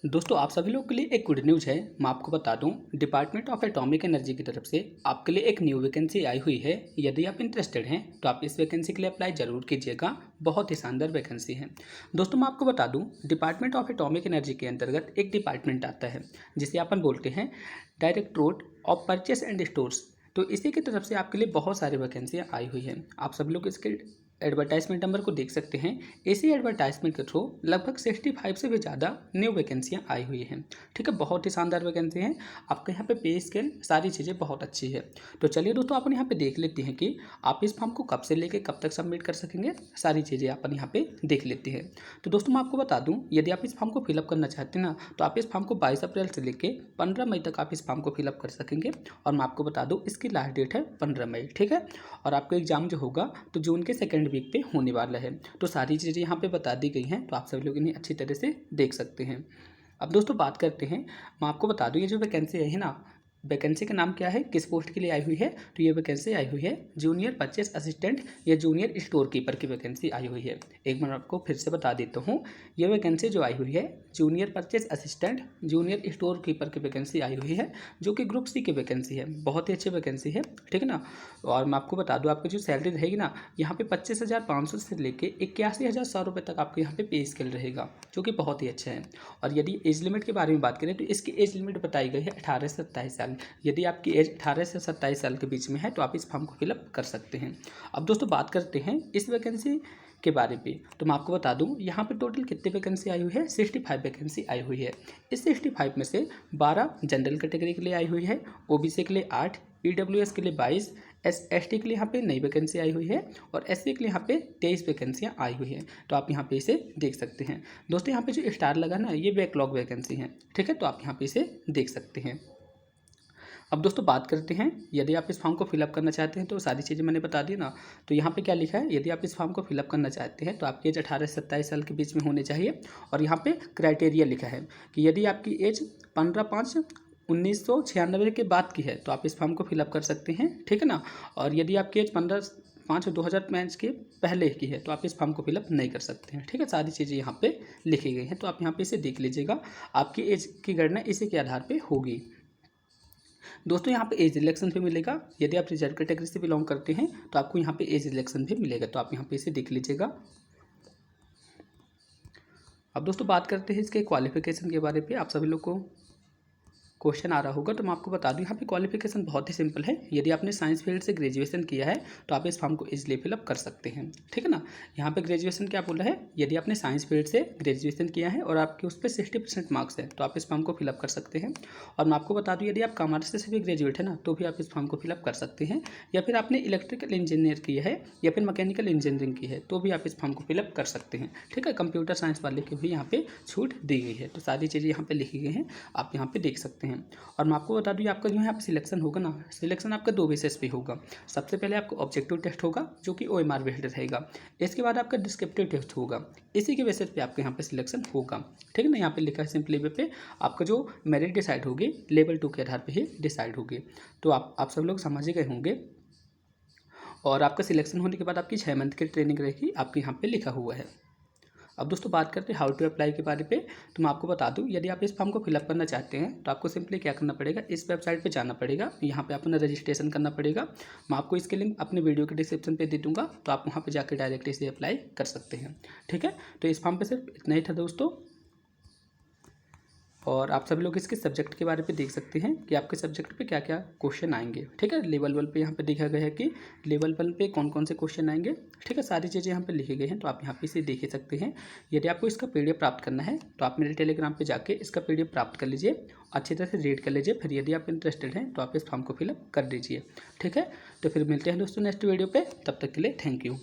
दोस्तों आप सभी लोगों के लिए एक गुड न्यूज़ है। मैं आपको बता दूं, डिपार्टमेंट ऑफ एटॉमिक एनर्जी की तरफ से आपके लिए एक न्यू वैकेंसी आई हुई है। यदि आप इंटरेस्टेड हैं तो आप इस वैकेंसी के लिए अप्लाई जरूर कीजिएगा। बहुत ही शानदार वैकेंसी है। दोस्तों मैं आपको बता दूं, डिपार्टमेंट ऑफ एटॉमिक एनर्जी के अंतर्गत एक डिपार्टमेंट आता है जिसे अपन बोलते हैं directorate of purchase and stores. तो इसी की तरफ से आपके लिए बहुत सारी वैकेंसियाँ आई हुई हैं। आप सब लोग इसके एडवर्टाइजमेंट नंबर को देख सकते हैं। इसी एडवर्टाइजमेंट के थ्रू लगभग 65 से भी ज़्यादा न्यू वैकेंसियाँ आई हुई हैं। ठीक है, बहुत ही शानदार वैकेंसी हैं। आपके यहाँ पे पे स्केल सारी चीज़ें बहुत अच्छी है। तो चलिए दोस्तों अपन यहाँ पे देख लेते हैं कि आप इस फॉर्म को कब से लेके कब तक सबमिट कर सकेंगे। सारी चीज़ें अपन यहाँ पे देख लेते हैं। तो दोस्तों मैं आपको बता दूँ, यदि आप इस फॉर्म को फिलअप करना चाहते हैं ना, तो आप इस फॉर्म को 22 अप्रैल से लेके 15 मई तक आप इस फॉर्म को फिलअप कर सकेंगे। और मैं आपको बता दूँ, इसकी लास्ट डेट है 15 मई। ठीक है, और आपका एग्जाम जो होगा तो जून के सेकेंड वीक पे होने वाला है। तो सारी चीज़ें यहाँ पे बता दी गई हैं, तो आप सभी लोग इन्हें अच्छी तरह से देख सकते हैं। अब दोस्तों बात करते हैं, मैं आपको बता दूँ ये जो वैकेंसी है ना, वैकेंसी का नाम क्या है, किस पोस्ट के लिए आई हुई है। तो ये वैकेंसी आई हुई है जूनियर परचेस असिस्टेंट या जूनियर स्टोर कीपर की वैकेंसी आई हुई है। एक बार आपको फिर से बता देता हूँ, ये वैकेंसी जो आई हुई है junior purchase assistant junior store keeper की वैकेंसी आई हुई है, जो कि ग्रुप सी की वैकेंसी है। बहुत ही अच्छी वैकेंसी है, ठीक है ना। और मैं आपको बता दूँ, आपकी जो सैलरी रहेगी ना, यहाँ पे 25,500 से लेके 81,100 रुपये तक आपको यहाँ पे पे स्केल रहेगा, जो कि बहुत ही अच्छा है। और यदि एज लिमिट के बारे में बात करें तो इसकी एज लिमिट बताई गई है 18 से 27 साल। यदि आपकी एज 18 से 27 साल के बीच में है तो आप इस फॉर्म को फिलअप कर सकते हैं। अब दोस्तों बात करते हैं इस वैकेंसी के बारे में। तो मैं आपको बता दूं, यहाँ पे टोटल कितनी वैकेंसी आई हुई है, 65 वैकेंसी आई हुई है। इस 65 में से 12 जनरल कैटेगरी के लिए आई हुई है, ओबीसी के लिए 8, ईडब्ल्यूएस के लिए 22, एसटी के लिए यहाँ पे नई वैकेंसी आई हुई है, और एससी के लिए यहाँ पे 23 वैकेंसियाँ आई हुई हैं। तो आप यहाँ पे इसे देख सकते हैं। दोस्तों यहाँ पे जो स्टार लगा ना, ये बैकलॉग वैकेंसी है। ठीक है, तो आप यहाँ पे इसे देख सकते हैं। अब दोस्तों बात करते हैं, यदि आप इस फॉर्म को फिलअप करना चाहते हैं तो सारी चीज़ें मैंने बता दी ना। तो यहाँ पे क्या लिखा है, यदि आप इस फॉर्म को फिलअप करना चाहते हैं तो आपकी एज 18 से 27 साल के बीच में होनी चाहिए। और यहाँ पे क्राइटेरिया लिखा है कि यदि आपकी एज 15/5/1996 के बाद की है तो आप इस फॉर्म को फिलअप कर सकते हैं। ठीक है ना। और यदि आपकी एज 15/5/2005 के पहले की है तो आप इस फॉर्म को फिलअप नहीं कर सकते हैं। ठीक है, सारी चीज़ें यहाँ पे लिखी गई हैं, तो आप यहाँ पे इसे देख लीजिएगा। आपकी एज की गणना इसी के आधार पर होगी। दोस्तों यहाँ पे एज रिलेक्शन भी मिलेगा। यदि आप रिजर्व कैटेगरी से बिलोंग करते हैं तो आपको यहाँ पे एज रिलेक्शन भी मिलेगा, तो आप यहाँ पे इसे देख लीजिएगा। अब दोस्तों बात करते हैं इसके क्वालिफिकेशन के बारे में। आप सभी लोग को क्वेश्चन आ रहा होगा, तो मैं आपको बता दूं, यहाँ पे क्वालिफिकेशन बहुत ही सिंपल है। यदि आपने साइंस फील्ड से ग्रेजुएशन किया है तो आप इस फॉर्म को इजीली फिलअप कर सकते हैं। ठीक है ना। यहाँ पे ग्रेजुएशन क्या बोला है, यदि आपने साइंस फील्ड से ग्रेजुएशन किया है और आपके उस पर 60% मार्क्स है तो आप इस फॉर्म को फिलअप कर सकते हैं। और मैं आपको बता दूँ, यदि आप कॉमर्स से भी ग्रेजुएट है ना, तो भी आप इस फॉर्म को फिलअप कर सकते हैं। या फिर आपने इलेक्ट्रिकल इंजीनियर किया है या फिर मैकेनिकल इंजीनियरिंग की है तो भी आप इस फॉर्म को फिलअप कर सकते हैं। ठीक है, कंप्यूटर साइंस वाले की भी यहाँ पे छूट दी गई है। तो सारी चीज़ें यहाँ पे लिखी गई हैं, आप यहाँ पे देख सकते हैं। और मैं आपको बता दूँ, आपका जो यहाँ पे सिलेक्शन होगा ना, सिलेक्शन आपका 2 बेसिस पे होगा। सबसे पहले आपको ऑब्जेक्टिव टेस्ट होगा जो कि OMR बेस्ड रहेगा। इसके बाद आपका डिस्क्रिप्टिव टेस्ट होगा। इसी के बेसिस पे आपके यहाँ पे सिलेक्शन होगा। ठीक है ना। यहाँ पे लिखा है सिंपली वे पे आपका जो मेरिट डिसाइड होगी लेवल 2 के आधार पर ही डिसाइड होगी। तो आप सब लोग समझ गए होंगे। और आपका सिलेक्शन होने के बाद आपकी 6 मंथ की ट्रेनिंग रहेगी, आपके यहाँ पे लिखा हुआ है। अब दोस्तों बात करते हैं हाउ टू अप्लाई के बारे पे। तो मैं आपको बता दूं, यदि आप इस फॉर्म को फिलअप करना चाहते हैं तो आपको सिंपली क्या करना पड़ेगा, इस वेबसाइट पे जाना पड़ेगा। यहाँ पे अपना रजिस्ट्रेशन करना पड़ेगा। मैं आपको इसके लिंक अपने वीडियो के डिस्क्रिप्शन पे दे दूँगा, तो आप वहाँ पे जाकर डायरेक्ट इसे अप्लाई कर सकते हैं। ठीक है, तो इस फॉर्म पर सिर्फ इतना ही था दोस्तों। और आप सभी लोग इसके सब्जेक्ट के बारे में देख सकते हैं कि आपके सब्जेक्ट पे क्या क्या क्वेश्चन आएंगे। ठीक है, लेवल 1 पे यहाँ पे देखा गया है कि लेवल 1 पे कौन कौन से क्वेश्चन आएंगे। ठीक है, सारी चीज़ें यहाँ पे लिखी गई हैं, तो आप यहाँ पे इसे देख ही सकते हैं। यदि आपको इसका PDF प्राप्त करना है तो आप मेरे टेलीग्राम पर जाके इसका PDF प्राप्त कर लीजिए, अच्छी तरह से रीड कर लीजिए। फिर यदि आप इंटरेस्टेड हैं तो आप इस फॉर्म को फिलअप कर दीजिए। ठीक है, तो फिर मिलते हैं दोस्तों नेक्स्ट वीडियो पर। तब तक के लिए थैंक यू।